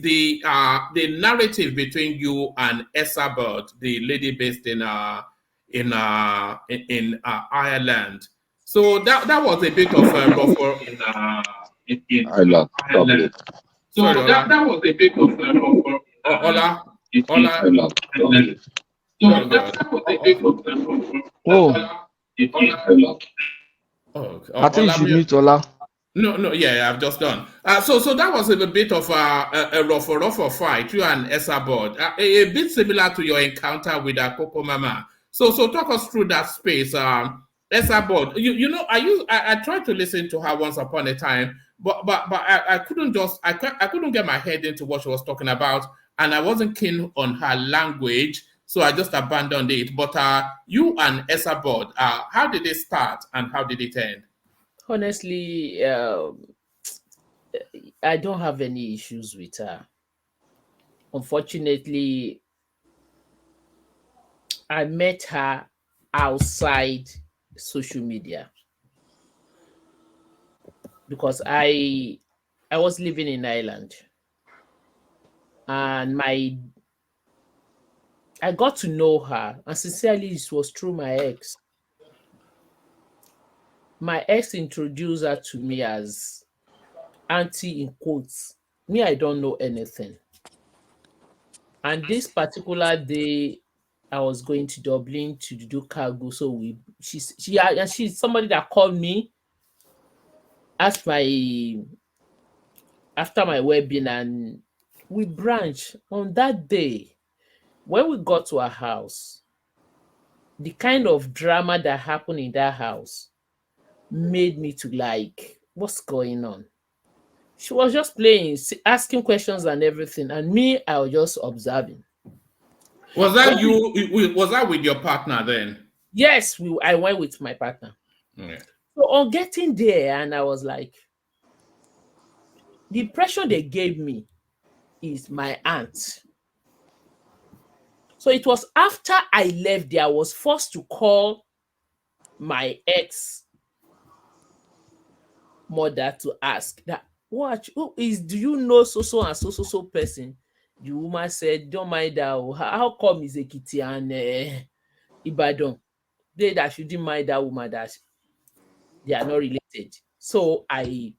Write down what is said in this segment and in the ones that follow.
the narrative between you and Esabod, the lady based in Ireland. So that was a bit of a ruffle in Ireland. So that was a bit of a ruffle. Ola. So that was a bit of a ruffle. I think you should mute Ola. No, yeah, I've just done. So that was a bit of a rough fight, you and Esabod, a bit similar to your encounter with Coco Mama. So talk us through that space. Esabod, you know, I tried to listen to her once upon a time, but I couldn't get my head into what she was talking about, and I wasn't keen on her language, so I just abandoned it. But you and Esabod, how did it start and how did it end? Honestly, I don't have any issues with her. Unfortunately, I met her outside social media because I was living in Ireland, and I got to know her, and sincerely, it was through my ex. My ex introduced her to me as auntie in quotes. Me, I don't know anything. And this particular day, I was going to Dublin to do cargo. So she's somebody that called me after my wedding, and we branched on that day. When we got to our house, the kind of drama that happened in that house made me to like, what's going on? She was just playing, asking questions and everything, and me, I was just observing. Was that you? Was that with your partner then? Yes, I went with my partner. Okay. So on getting there, and I was like, the impression they gave me is my aunt. So it was after I left there, I was forced to call my ex mother to ask that, do you know so and so person? The woman said, don't mind that. How come is Ekiti and Ibadan? They that shouldn't mind that woman, that they are not related. So I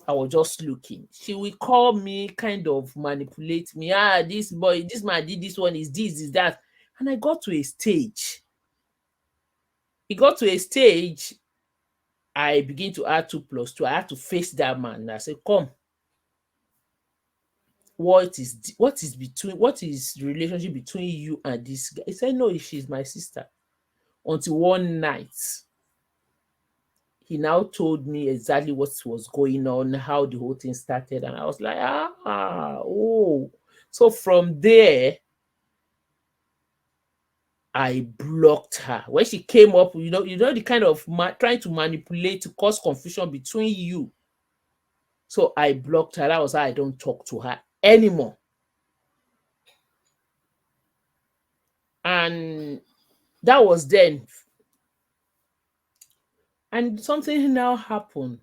was just looking. She will call me, kind of manipulate me. This man did this one, is this, is that. And I got to a stage. I begin to add 2 plus 2. I had to face that man. And I said, come. What is the relationship between you and this guy? He said, no, she's my sister. Until one night, he now told me exactly what was going on, how the whole thing started. And I was like, oh. So from there, I blocked her. When she came up, you know the kind of trying to manipulate, to cause confusion between you. So I blocked her. That was how I don't talk to her anymore. And that was then. And something now happened.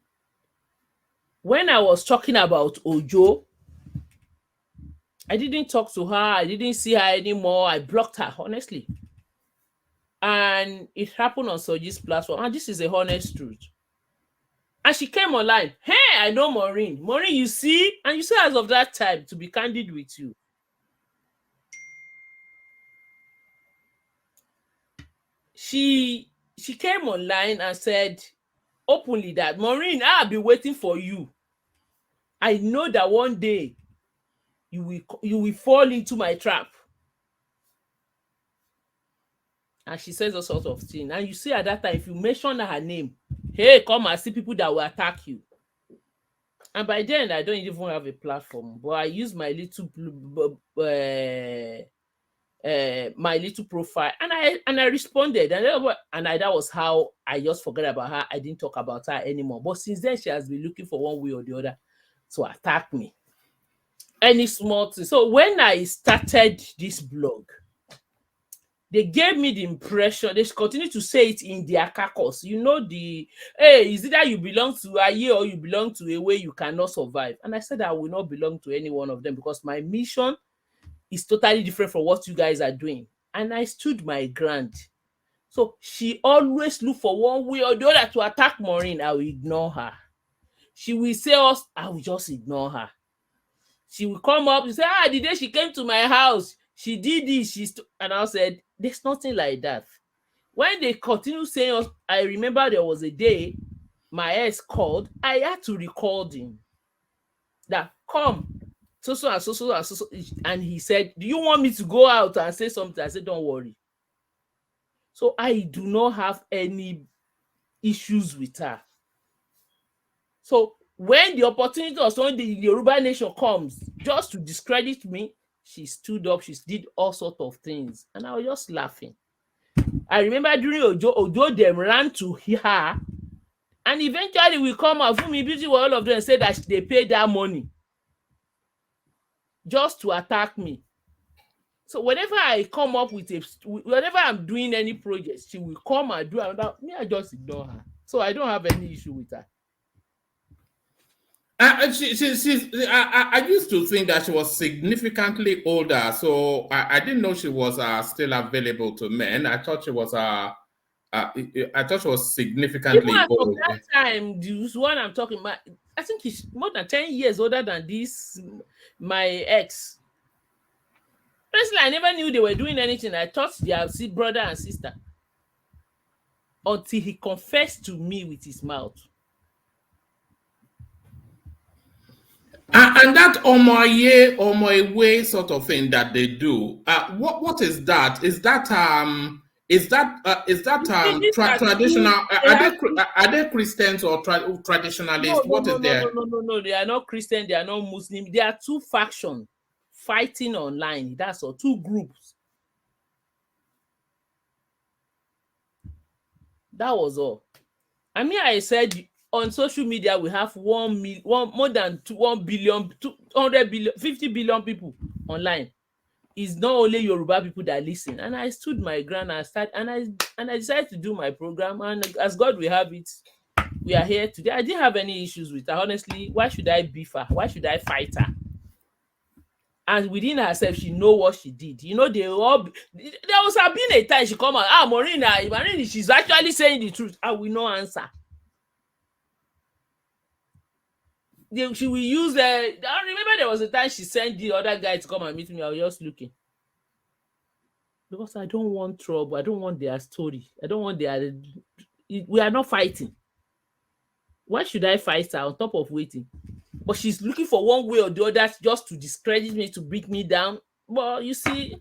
When I was talking about Ojo, I didn't talk to her. I didn't see her anymore. I blocked her, honestly. And it happened on Soji's platform. And this is a honest truth. And she came online. Hey, I know Maureen. Maureen, you see? And you see, as of that time, to be candid with you, she came online and said openly that, Maureen, I'll be waiting for you. I know that one day you will fall into my trap. And she says all sorts of things. And you see, at that time, if you mention her name, hey, come and see people that will attack you. And by then, I don't even have a platform, but I use my little profile, and I responded, and that was how I just forgot about her. I didn't talk about her anymore. But since then, she has been looking for one way or the other to attack me. Any small thing. So when I started this blog, They gave me the impression, they continue to say it in their caucus. You know, hey, is it that you belong to Aye or you belong to a way you cannot survive? And I said I will not belong to any one of them because my mission is totally different from what you guys are doing. And I stood my ground. So she always look for one way or the other to attack Maureen. I will ignore her. She will say us, I will just ignore her. She will come up and say, the day she came to my house, she did this. And I said, there's nothing like that. When they continue saying us, I remember there was a day my ex called. I had to record him. That come, so and so. And he said, do you want me to go out and say something? I said, don't worry. So I do not have any issues with her. So when the opportunity of when the Yoruba nation comes just to discredit me, she stood up, she did all sorts of things. And I was just laughing. I remember during Ojo them ran to her. And eventually we come out, Fumi Beauty, all of them said that they paid that money just to attack me. So whenever I come up with whenever I'm doing any project, she will come and do another. Me, I just ignore her. So I don't have any issue with her. I used to think that she was significantly older, so I didn't know she was still available to men. I thought she was significantly older. At that time, the one I'm talking about, I think he's more than 10 years older than this, my ex. Personally, I never knew they were doing anything. I thought they are brother and sister. Until he confessed to me with his mouth. And that omoye sort of thing that they do, what is that? Is that traditional? Are they Christians or traditionalists? What is there? No. They are not Christian. They are not Muslim. There are two factions fighting online. That's all. Two groups. That was all. I mean, I said on social media we have 1 billion, 200 billion, 50 billion people online. It's not only Yoruba people that listen. And I stood my ground and I decided to do my program. And as God will have it, we are here today. I didn't have any issues with her. Honestly, why should I beef her? Why should I fight her? And within herself, she know what she did. You know, there was been a time she come out, Maureen, she's actually saying the truth. I will not answer. She will use I remember there was a time she sent the other guy to come and meet me. I was just looking. Because I don't want trouble. I don't want their story. I don't want we are not fighting. Why should I fight her on top of waiting? But she's looking for one way or the other just to discredit me, to break me down. Well, you see,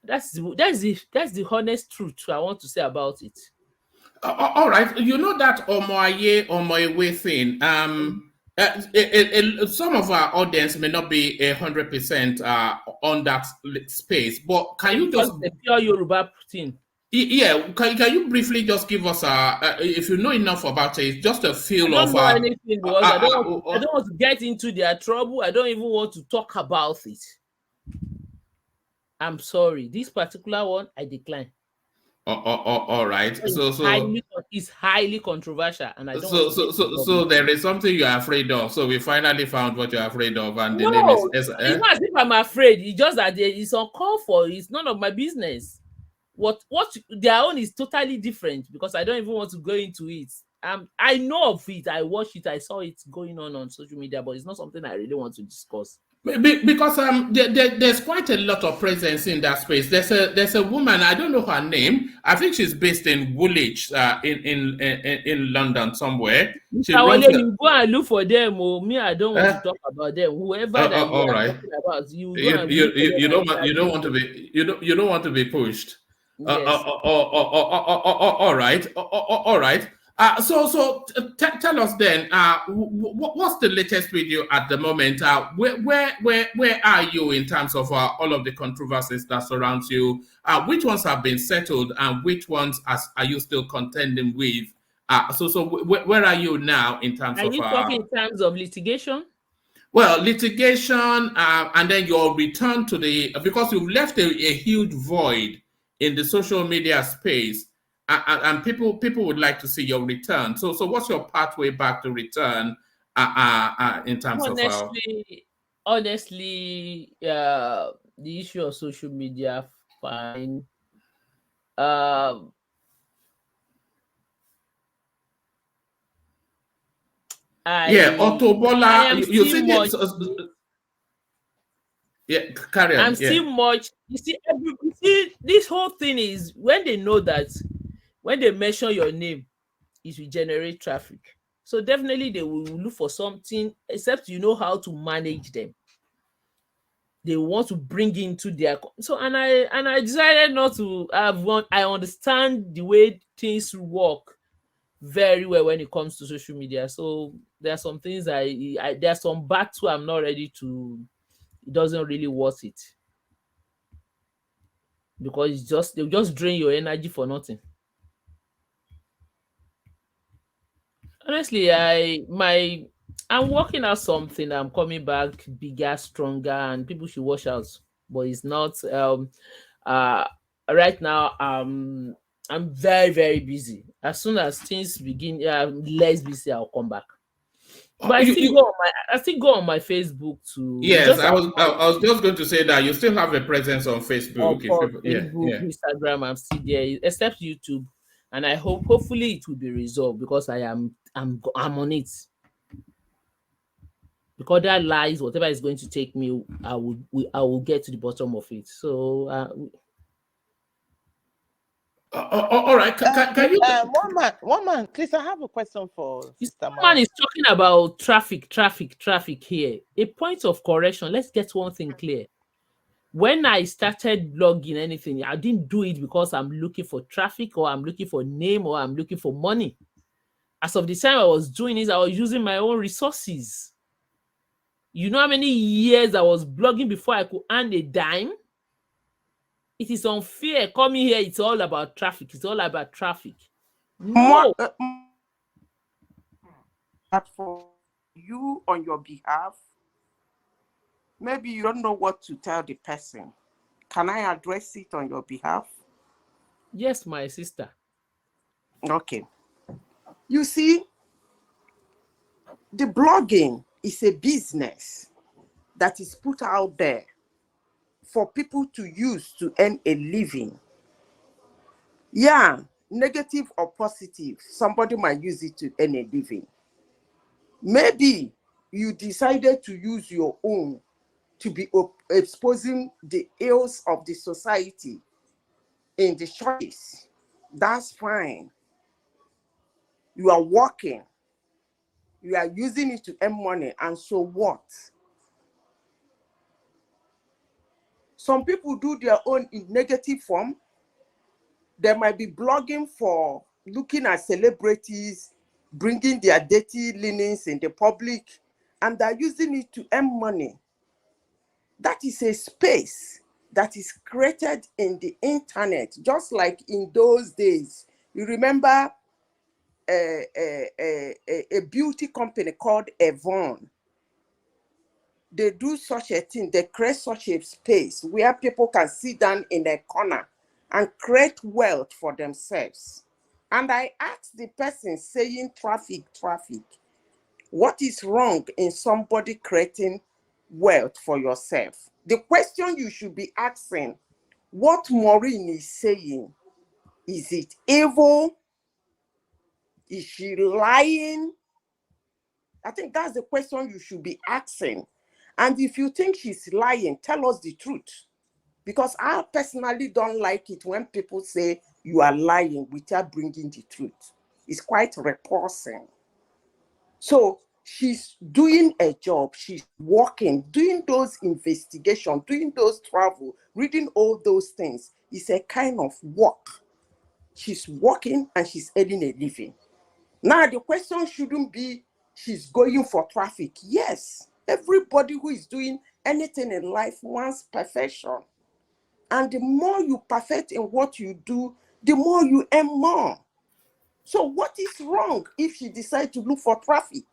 that's the honest truth I want to say about it. All right, you know that omoye thing. Some of our audience may not be 100% on that space, but can you just the pure Yoruba thing? Yeah, can you briefly just give us if you know enough about it, just a feel of anything because I don't want to get into their trouble. I don't even want to talk about it. I'm sorry. This particular one, I decline. All right. It's highly controversial, and I don't. So there is something you are afraid of. So we finally found what you're afraid of, and the name is. It's not as if I'm afraid. It's just that it's uncalled for. It's none of my business. What their own is totally different because I don't even want to go into it. I know of it. I watched it. I saw it going on social media, but it's not something I really want to discuss. Because there's quite a lot of presence in that space. There's a woman, I don't know her name. I think she's based in Woolwich, in London somewhere. You go and look for them. Me, I don't want to talk about them. Whoever that all right. talking about, you don't want to be pushed. Yes. All right. So tell us then, what's the latest with you at the moment? Where are you in terms of all of the controversies that surround you? Which ones have been settled and which ones are you still contending with? So where are you now in terms of? Are you talking in terms of litigation? Well, litigation, and then your return to because you've left a huge void in the social media space, and people would like to see your return. So what's your pathway back to return in terms of Honestly, the issue of social media, fine. Um, I am you still see much. carry on. I'm still much. You see, this whole thing is when they know that when they mention your name, it will generate traffic. So definitely they will look for something, except you know how to manage them. They want to bring into their and I decided not to have one. I understand the way things work very well when it comes to social media. So there are some things there are some battle I'm not ready to. It doesn't really worth it because they'll just drain your energy for nothing. Honestly, I'm working out something. I'm coming back bigger, stronger, and people should watch out. But it's not uh right now. I'm very, very busy. As soon as things begin, less busy, I'll come back. But I still go on my Facebook to Yes, just I was just going to say that you still have a presence on Facebook. Facebook, Instagram, I'm still there, except YouTube. And I hopefully it will be resolved because I'm on it. Because that lies, whatever is going to take me, I will get to the bottom of it. So all right. Can you one man, please? I have a question for Sister Man is talking about traffic here. A point of correction. Let's get one thing clear. When I started blogging anything, I didn't do it because I'm looking for traffic or I'm looking for name or I'm looking for money. As of the time I was doing this, I was using my own resources. You know how many years I was blogging before I could earn a dime? It is unfair. Coming here, it's all about traffic. It's all about traffic. No. But for you on your behalf, maybe you don't know what to tell the person. Can I address it on your behalf? Yes, my sister. Okay. You see, the blogging is a business that is put out there for people to use to earn a living. Yeah, negative or positive, somebody might use it to earn a living. Maybe you decided to use your own to be exposing the ills of the society in the churches. That's fine. You are working. You are using it to earn money, and so what? Some people do their own in negative form. They might be blogging for looking at celebrities, bringing their dirty linens in the public, and they're using it to earn money. That is a space that is created in the internet, just like in those days. You remember a beauty company called Avon. They do such a thing. They create such a space where people can sit down in a corner and create wealth for themselves. And I asked the person saying traffic, what is wrong in somebody creating wealth for yourself? The question you should be asking, what Maureen is saying, is it evil? Is she lying? I think that's the question you should be asking. And if you think she's lying, tell us the truth. Because I personally don't like it when people say you are lying without bringing the truth. It's quite repulsing. So she's doing a job, she's working, doing those investigations, doing those travel, reading all those things. It's a kind of work. She's working and she's earning a living. Now, the question shouldn't be she's going for traffic. Yes, everybody who is doing anything in life wants perfection. And the more you perfect in what you do, the more you earn more. So what is wrong if she decides to look for traffic?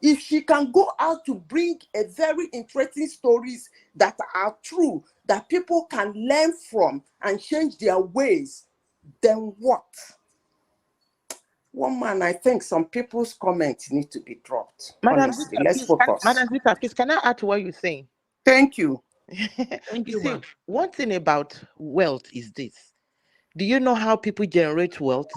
If she can go out to bring a very interesting stories that are true, that people can learn from and change their ways, then what? One man, I think some people's comments need to be dropped. Madam Honestly, let's focus. Madam Zita, please, can I add to what you're saying? Thank you. Thank you, See, ma'am. one thing about wealth is this. Do you know how people generate wealth?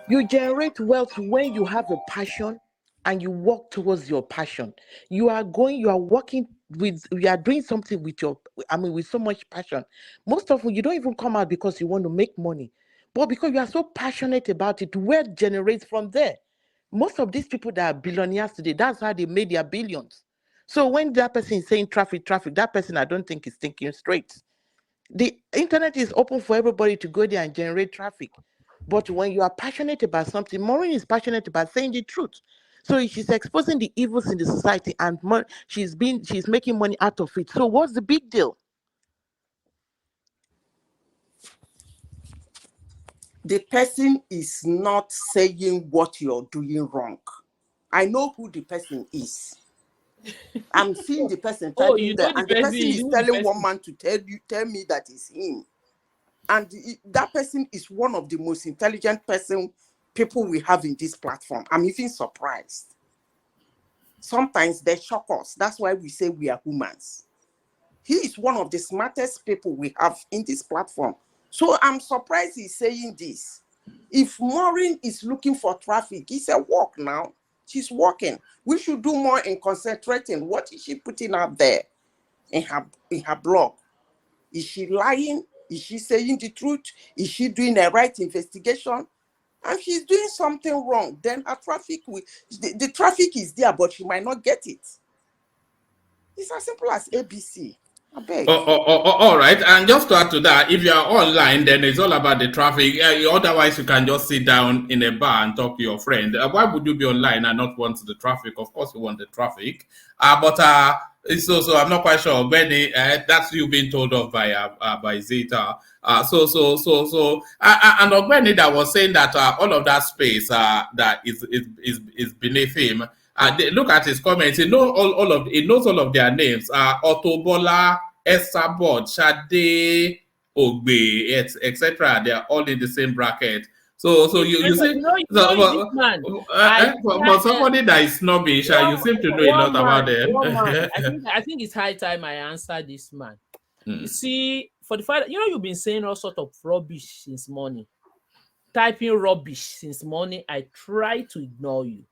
You generate wealth when you have a passion and you work towards your passion. You are working with, you are doing something with with so much passion. Most often, you don't even come out because you want to make money, but because you are so passionate about it, wealth generates from there. Most of these people that are billionaires today, that's how they made their billions. So when that person is saying traffic, that person I don't think is thinking straight. The internet is open for everybody to go there and generate traffic. But when you are passionate about something, Maureen is passionate about saying the truth. So she's exposing the evils in the society, and she's making money out of it. So what's the big deal? The person is not saying what you're doing wrong. I know who the person is. I'm seeing the person typing there, and the person is telling one man to tell me that it's him. And that person is one of the most intelligent people we have in this platform. I'm even surprised. Sometimes they shock us. That's why we say we are humans. He is one of the smartest people we have in this platform. So I'm surprised he's saying this. If Maureen is looking for traffic, he said, walk now. She's walking. We should do more in concentrating. What is she putting out there in her blog? Is she lying? Is she saying the truth? Is she doing a right investigation? And she's doing something wrong. Then her traffic, the traffic is there, but she might not get it. It's as simple as ABC. I beg. All right. And just to add to that, if you are online, then it's all about the traffic. Otherwise, you can just sit down in a bar and talk to your friend. Why would you be online and not want the traffic? Of course, you want the traffic. But so I'm not quite sure when that's you being told of by Zeta. And Ogbeni that was saying that all of that space that is beneath him. Look at his comments. He knows all of their names. Otobola, Esabod, Shade, Ogbe, etc. They are all in the same bracket. So you see, but somebody that is snobbish, you seem to know a lot about them. I think it's high time I answer this man. You see, for the fact you've been saying all sort of rubbish since morning, typing rubbish since morning. I try to ignore you.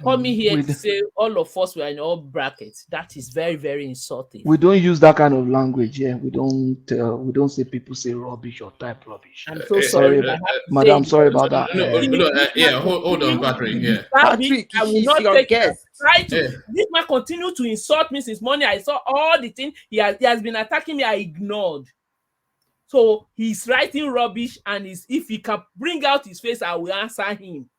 Come here to say all of us were in all brackets. That is very, very insulting. We don't use that kind of language here. We don't say people say rubbish or type rubbish. I'm so sorry, madam. Sorry about that. Hold on, Patrick. Yeah, Patrick, I will not take guest. This man continue to insult me since morning. I saw all the things he has been attacking me. I ignored. So he's writing rubbish, and if he can bring out his face, I will answer him.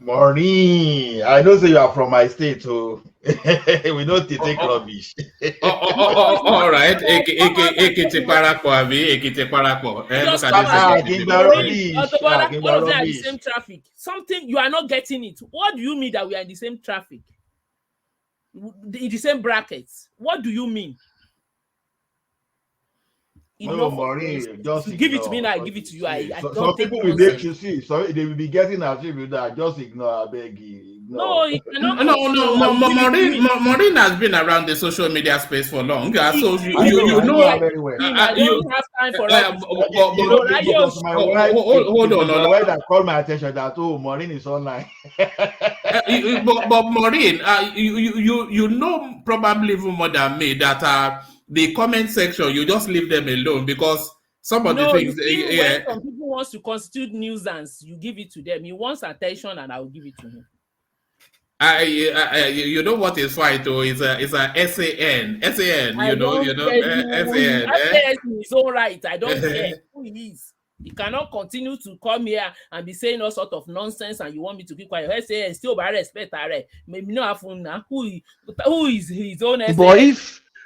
Maureen, I know say you are from my state, so we don't take rubbish. All right. Ekiti Parako. All of them are the same traffic. Something you are not getting it. What do you mean that we are in the same traffic? In the same brackets? What do you mean? No, Maureen, just give it to me now. I give it to you. Some people will make you see. So they will be getting at you with that. Just ignore. I beg you. No. Maureen has been around the social media space for long. So you know very well. I don't have time for that. Hold on. My wife that called my attention that Maureen is online. But Maureen, you know probably even more than me that the comment section, you just leave them alone because some of the things. When some people wants to constitute nuisance, you give it to them. He wants attention, and I will give it to him. You know what is fine though? It's a SAN. SAN. SAN. Is all right. I don't care who he is. He cannot continue to come here and be saying all sort of nonsense, and you want me to keep quiet. SAN still by respect. Maybe no who is his own SAN.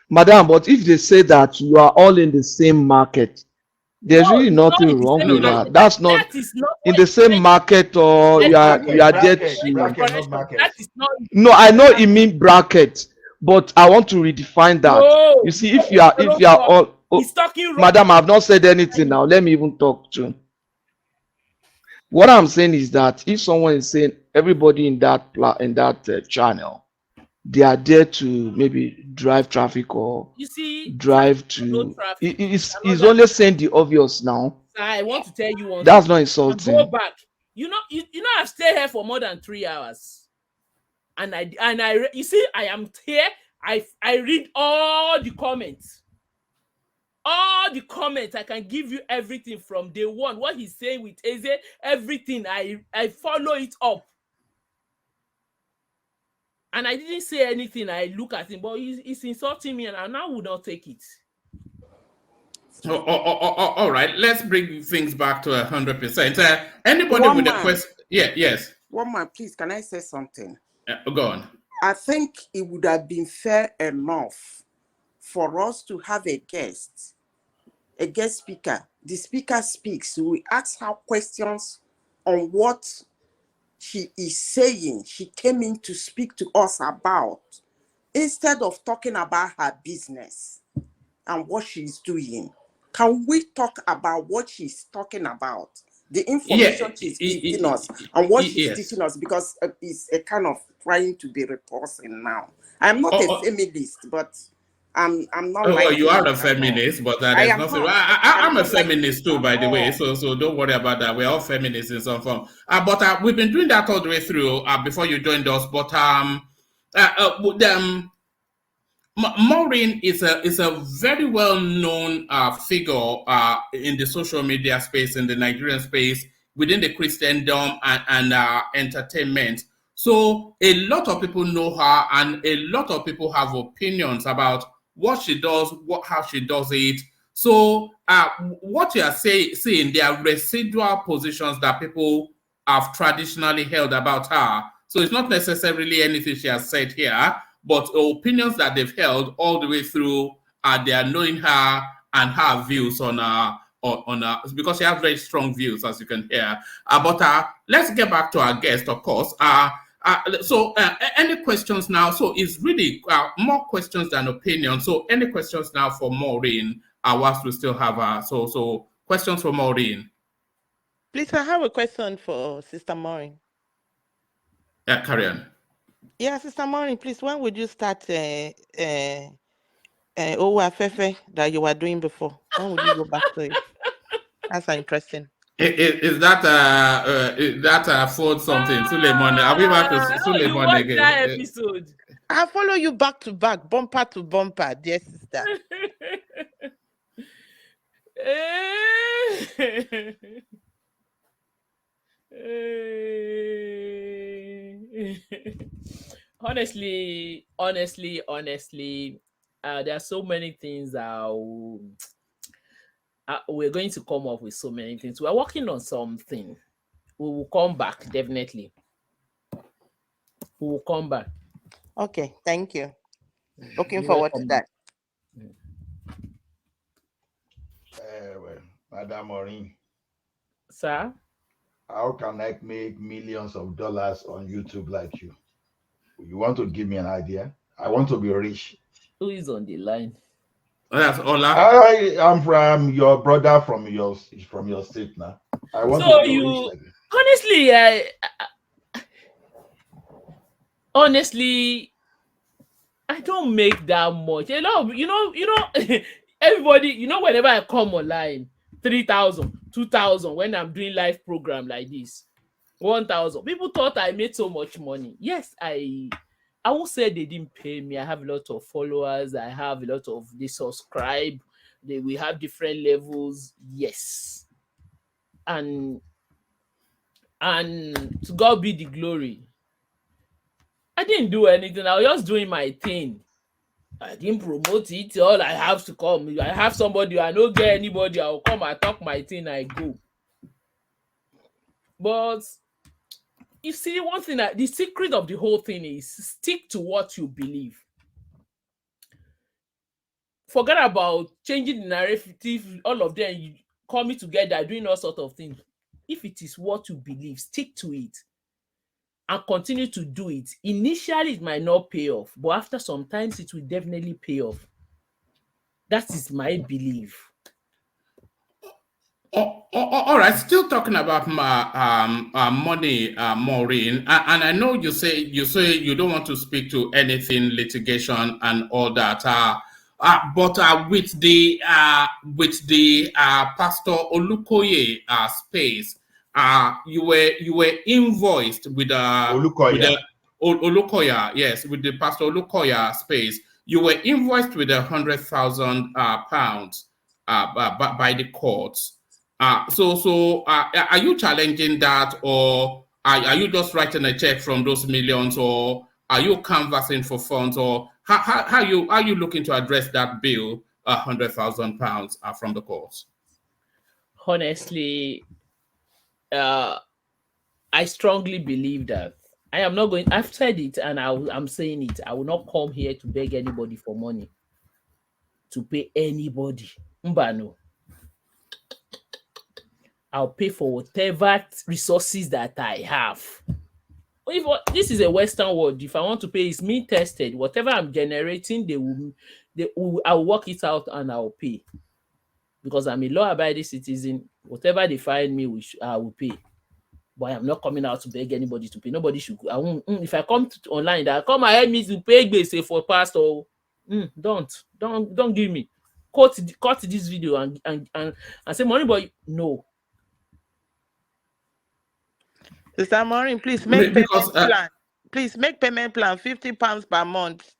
But if they say that you are all in the same market, There's No, really it's not nothing in the wrong same No, with no. that. market. That's not That is not in what the is same let market, or let you me are correct you Bracket, are you. there bracket, Make a to. bracket, not correction. market. That is not in No, the I same know it market. mean bracket, but I want to redefine that. You No, see, no, if no, you are no. all, He's oh, talking wrong. madam, I've not said anything now. Let me even talk to. What I'm saying is that if someone is saying everybody in that channel, they are there to maybe drive traffic or You see, drive no to. traffic. It's Another. only saying the obvious now. I want to tell you one That's thing. not And go insulting. back. You know, I've stayed here for more than 3 hours, and you see, I am here. I read all the comments. All the comments. I can give you everything from day one. What he's saying with Eze, everything. I follow it up. And I didn't say anything. I look at him, but he's insulting me, and I now would not take it. All right, let's bring things back to 100%. Anybody One with a man, question? Yeah, yes. one man, please, can I say something? Go on. I think it would have been fair enough for us to have a guest speaker. The speaker speaks. We ask her questions on what she is saying. She came in to speak to us about, instead of talking about her business and what she's doing. Can we talk about what she's talking about? The Yeah, information she's giving us and what she's yes. teaching us, because it's a kind of trying to be repulsing now. I'm not a feminist, but I'm not Well, you liking are it a at all. feminist, but I there's am nothing. not. I'm I'm a not liking feminist it too, at by the way. all. So don't worry about that. We're all feminists in some form. But we've been doing that all the way through. Before you joined us, but Maureen is a very well known figure in the social media space, in the Nigerian space, within the Christendom and entertainment. So a lot of people know her, and a lot of people have opinions about what she does, how she does it. So what you are seeing, there are residual positions that people have traditionally held about her. So it's not necessarily anything she has said here, but opinions that they've held all the way through, they are knowing her and her views on because she has very strong views, as you can hear. But let's get back to our guest, of course. Any questions now? So it's really more questions than opinions. So any questions now for Maureen, whilst we still have her. So questions for Maureen. Please, I have a question for Sister Maureen. Yeah, carry on. Yeah, Sister Maureen, please, when would you start Fefe that you were doing before? When would you go back to it? That's interesting. Is that food something? Suleiman, are we back to You Suleiman watched that again? episode. I follow you back to back, bumper to bumper, dear sister. Honestly, there are so many things we're going to come up with. So many things. We're working on something. We will come back, definitely. We will come back. Okay, thank you. Looking You're forward to welcome. that. Well, Madam Maureen, Sir? how can I make millions of dollars on YouTube like you? You want to give me an idea? I want to be rich. Who is on the line? That's Ola. I am from your brother from your state now. I want So to be rich you like you. honestly, I don't make that much. A lot of, everybody, whenever I come online, 3,000, 2,000, when I'm doing live program like this, 1,000. People thought I made so much money. Yes, I won't say they didn't pay me. I have a lot of followers. I have a lot of, they subscribe. We have different levels. Yes. And to God be the glory. I didn't do anything. I was just doing my thing. I didn't promote it. All I have to come. I have somebody. I don't get anybody. I'll come. I talk my thing. I go. But you see, one thing, the secret of the whole thing is stick to what you believe. Forget about changing the narrative. All of them. coming together, doing all sort of things. If it is what you believe, stick to it and continue to do it. Initially, it might not pay off, but after sometimes it will definitely pay off. That is my belief. All right, still talking about money, Maureen, and I know you say you don't want to speak to anything litigation and all that. But with the Pastor Olukoye space, you were invoiced with Olukoya. Olukoya, yes, with the Pastor Olukoya space. You were invoiced with £100,000 by the courts. So are you challenging that, or are you just writing a check from those millions, or are you canvassing for funds, or how are you looking to address that bill, £100,000 from the courts? Honestly, I strongly believe that I am not going. I've said it, and I'm saying it. I will not come here to beg anybody for money, to pay anybody. Mbano. I'll pay for whatever resources that I have. If this is a Western world, if I want to pay, it's me tested. Whatever I'm generating, I'll work it out and I'll pay. Because I'm a law-abiding citizen. Whatever they find me, I will pay. But I'm not coming out to beg anybody to pay. Nobody should. I won't. If I come online, that come ahead me to pay, say for pastor. Don't give me. Cut this video and say money, but no. Sister Maureen, please make payment plan. Please make payment plan, £50 per month.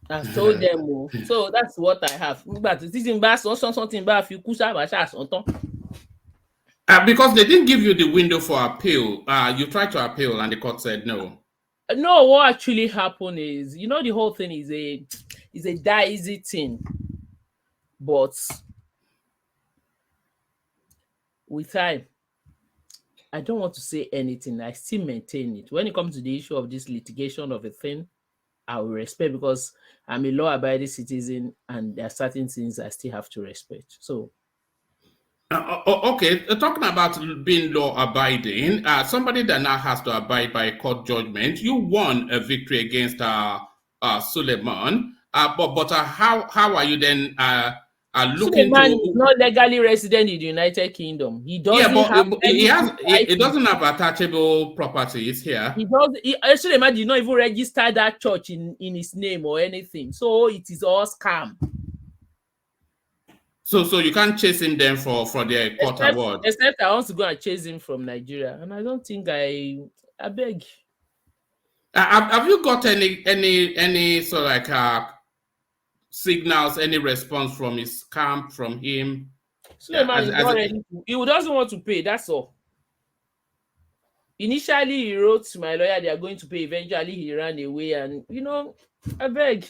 I've told them. So that's what I have. But this is something about you because they didn't give you the window for appeal. You tried to appeal and the court said no. No, what actually happened is, the whole thing is a dicey thing. But with time, I don't want to say anything. I still maintain it. When it comes to the issue of this litigation of a thing, I will respect, because I'm a law-abiding citizen and there are certain things I still have to respect. So, okay, talking about being law-abiding, somebody that now has to abide by a court judgment, you won a victory against Suleiman, but how are you then looking Suleiman to? is not legally resident in the United Kingdom. He doesn't he doesn't have attachable properties here. Suleiman did not even register that church in his name or anything. So it is all scam. So you can't chase him then for their court award. Except I want to go and chase him from Nigeria, and I don't think I beg. Have you got any sort of like signals, any response from his camp, from him? Suleiman is not ready. He doesn't want to pay. That's all. Initially, he wrote to my lawyer they are going to pay. Eventually, he ran away, and I beg.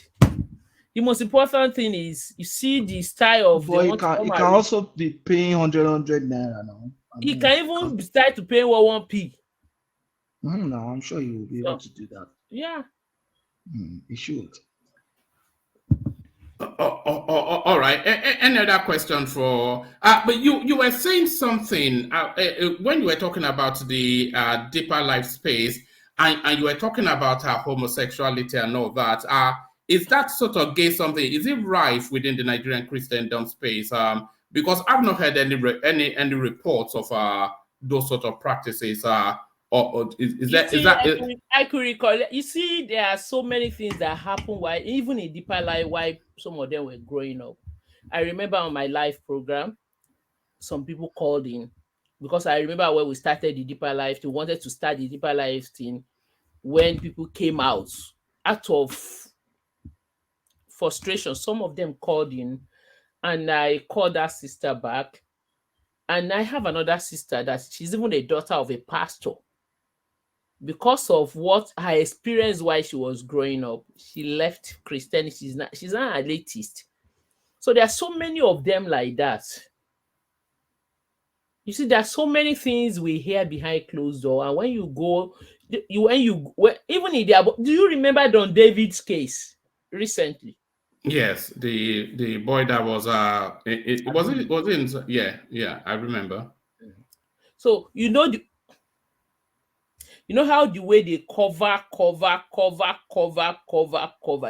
The most important thing is you see the style of. But he can also be paying 100 naira now. He can even start to pay 1p. No, I'm sure he will be able to do that. Yeah. He should. All right. Any other question for? But you were saying something when you were talking about the deeper life space, and you were talking about homosexuality and all that. Is that sort of gay something? Is it rife within the Nigerian Christendom space? Because I've not heard any reports of those sort of practices. Or is that? I could recall. You see, there are so many things that happen while even in deeper life, while some of them were growing up. I remember on my live program, some people called in because I remember when we started the deeper life. We wanted to start the deeper life thing when people came out of frustration. Some of them called in, and I called that sister back. And I have another sister that she's even a daughter of a pastor. Because of what her experience while she was growing up, she left Christianity. She's not an atheist. So there are so many of them like that. You see, there are so many things we hear behind closed door, and when you go, even in do you remember Don David's case recently? Yes, the boy that was it was in yeah, I remember. So you know how the way they cover.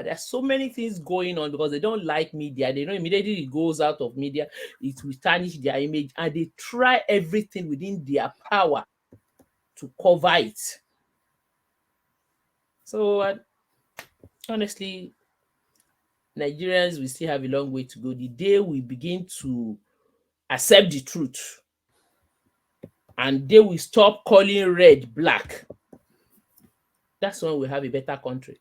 There's so many things going on because they don't like media. They know immediately it goes out of media, it will tarnish their image, and they try everything within their power to cover it. So honestly, Nigerians will still have a long way to go. The day we begin to accept the truth and they will stop calling red black, that's when we have a better country.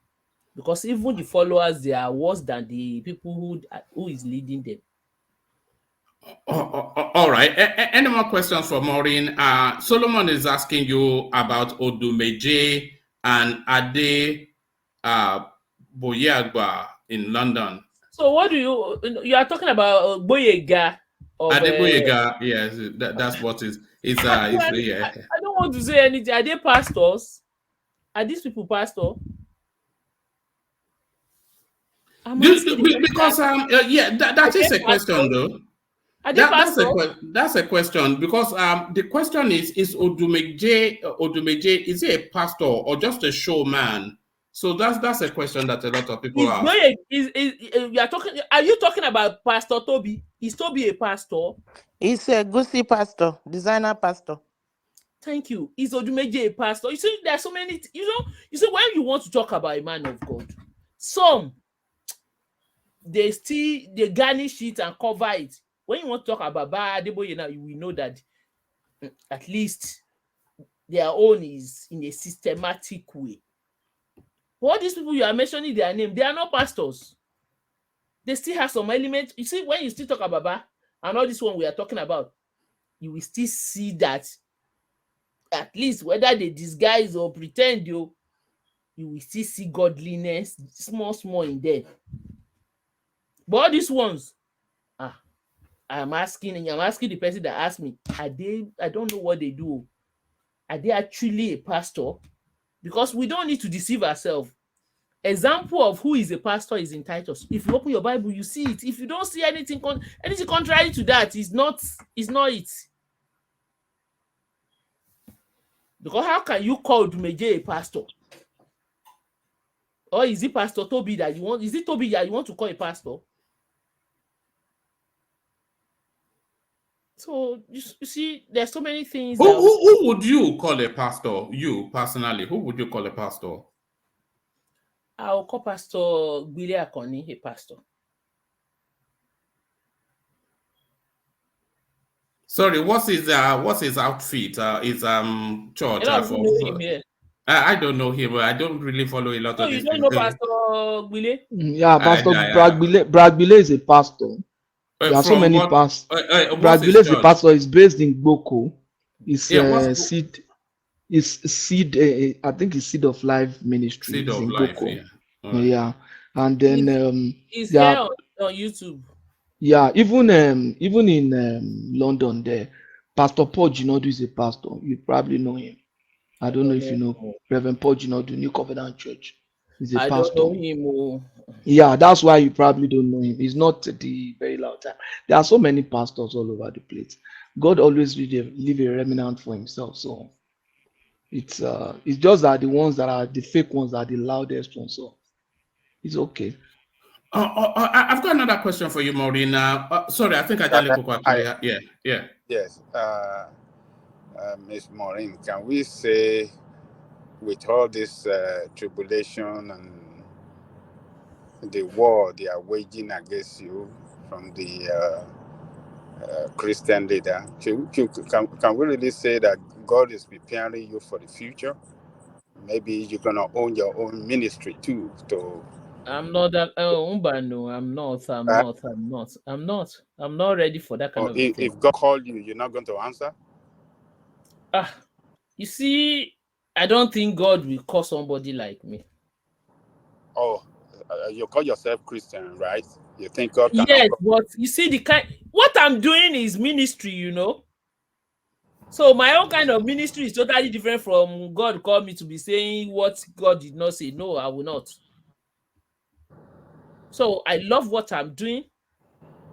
Because even the followers, they are worse than the people who is leading them. All right. Any more questions for Maureen? Solomon is asking you about Odumeje and Ade Boyagba in London. So what do you are talking about Boyega of Ade Boyega, yes, that's what is yeah. I don't want to say anything. Are they pastors? Are these people pastors? Because that is a question though. That's a question because the question is Odumeje is he a pastor or just a showman? So that's a question that a lot of people ask. Are you talking about Pastor Toby? Is Toby a pastor? He's a Gucci pastor, designer pastor. Thank you. Is Odumeje a pastor? You see, there's so many. You see, when you want to talk about a man of God, some they garnish it and cover it. When you want to talk about Adeboye now, you will know that at least their own is in a systematic way. But all these people you are mentioning their name, they are not pastors. They still have some elements. You see, when you still talk about Baba and all this one we are talking about, you will still see that at least whether they disguise or pretend, you will still see godliness small in there. But all these ones, I'm asking the person that asked me, I don't know what they do. Are they actually a pastor? Because we don't need to deceive ourselves. Example of who is a pastor is in Titus. If you open your Bible, you see it. If you don't see anything contrary to that, it's not it. Because how can you call Dumeje a pastor? Or is it Pastor Toby that you want? Is it Toby that you want to call a pastor? So you see, there's so many things. Who would you call a pastor? You personally, who would you call a pastor? I'll call Pastor Gwile Akoni a pastor. Sorry, what's his outfit? His church. I don't know him. I don't really follow a lot of these people. You don't know Pastor Gwile? Yeah, Pastor Bragbile is a pastor. There are so many pastors. Bragbile is a pastor. He's based in Gboko. Seed. I think it's Seed of Life Ministry. Seed of Life. Yeah. Right. Yeah, and then he's here on YouTube. Yeah, even in London, there, Pastor Paul Ginodu is a pastor. You probably know him. I don't know if you know Reverend Paul Ginodu, New Covenant Church. He's a pastor. I don't know him. Yeah, that's why you probably don't know him. He's not the very loud time. There are so many pastors all over the place. God always leave a remnant for himself. So it's just that the ones that are the fake ones are the loudest ones. So it's okay. I've got another question for you, Maureen. Sorry, I think yeah. Yes. Ms. Maureen, can we say with all this tribulation and the war they are waging against you from the Christian leader, can we really say that God is preparing you for the future? Maybe you're going to own your own ministry too. I'm not that. No, I'm not ready for that kind of thing. If God called you, you're not going to answer? You see, I don't think God will call somebody like me. Oh, you call yourself Christian, right? You think God can? Yes, but you see, what I'm doing is ministry, So my own kind of ministry is totally different from God called me to be saying what God did not say. No, I will not. So I love what I'm doing,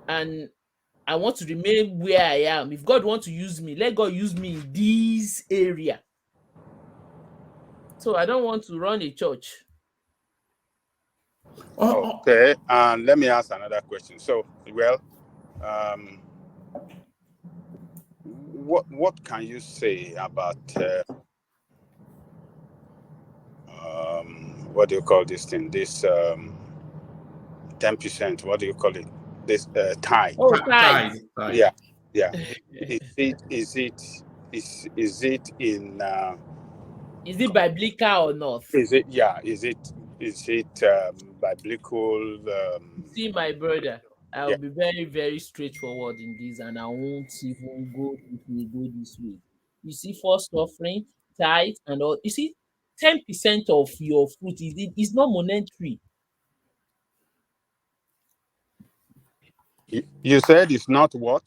and I want to remain where I am. If God wants to use me, let God use me in this area. So I don't want to run a church. Okay, and let me ask another question. So, well, what can you say about what do you call this thing? This 10%. What do you call it? This tithe. Oh, tithe. Yeah. Is it in? Is it biblical or not? Is it biblical? See, my brother, I'll Yeah. be very, very straightforward in this, and I won't even go if we go this way. You see, first offering, tithe, and all. You see, 10% of your fruit is not monetary. You said it's not what?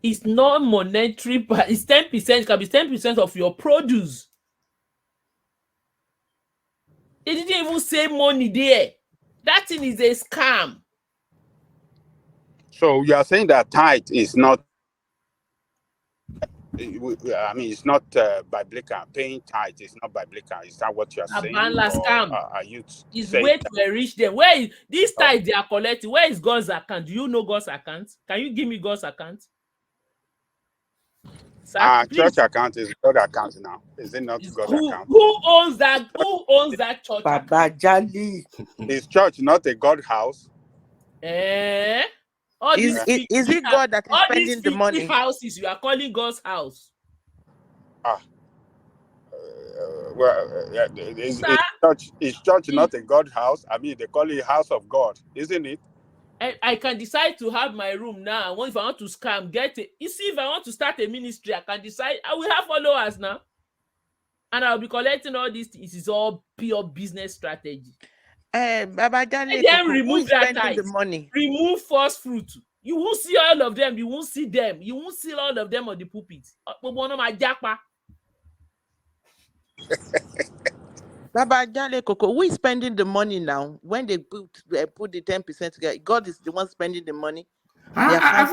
It's not monetary, but it's 10%. It can be 10% of your produce. They didn't even say money there. That thing is a scam. So you are saying that tithe is not? I mean, it's not biblical. Paying tithe is not biblical. Is that what you are saying? Banla scam. Are you It's saying way to enrich them. Where is this tithe they are collecting? Where is God's account? Do you know God's account? Can you give me God's account? Sir, church account is God account now? Is it not God account? Who owns that? Who owns that church Baba account? Jali. Is church not a God house? All Is these it God that is all these spending the money? houses you are calling God's house. Is church not a God house? I mean, they call it house of God, isn't it? I can decide to have my room now. If I want to scam, get it. You see, if I want to start a ministry, I can decide. I will have followers now, and I'll be collecting all these. It is all pure business strategy. Baba Jale, And then who remove is that spending the tithe. money? Remove first fruit. You won't see all of them. You won't see them. You won't see all of them on the pulpit. Baba Jale Coco, who is spending the money now? When they put the 10% together, God is the one spending the money. I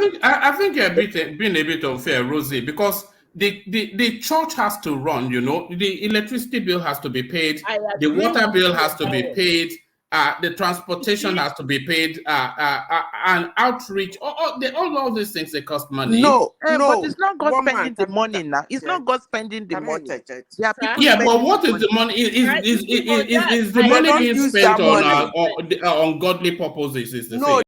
think you're being a bit unfair, Rosie, because the church has to run. You know, the electricity bill has to be paid, the water bill has to be paid, the transportation has to be paid, and outreach. All these things, they cost money. No, but it's not God Woman, spending the money now. It's not God spending the money. There are people Yeah, but spending what the is the money? Is the They money don't being use spent that money. on godly purposes? Is the No, thing.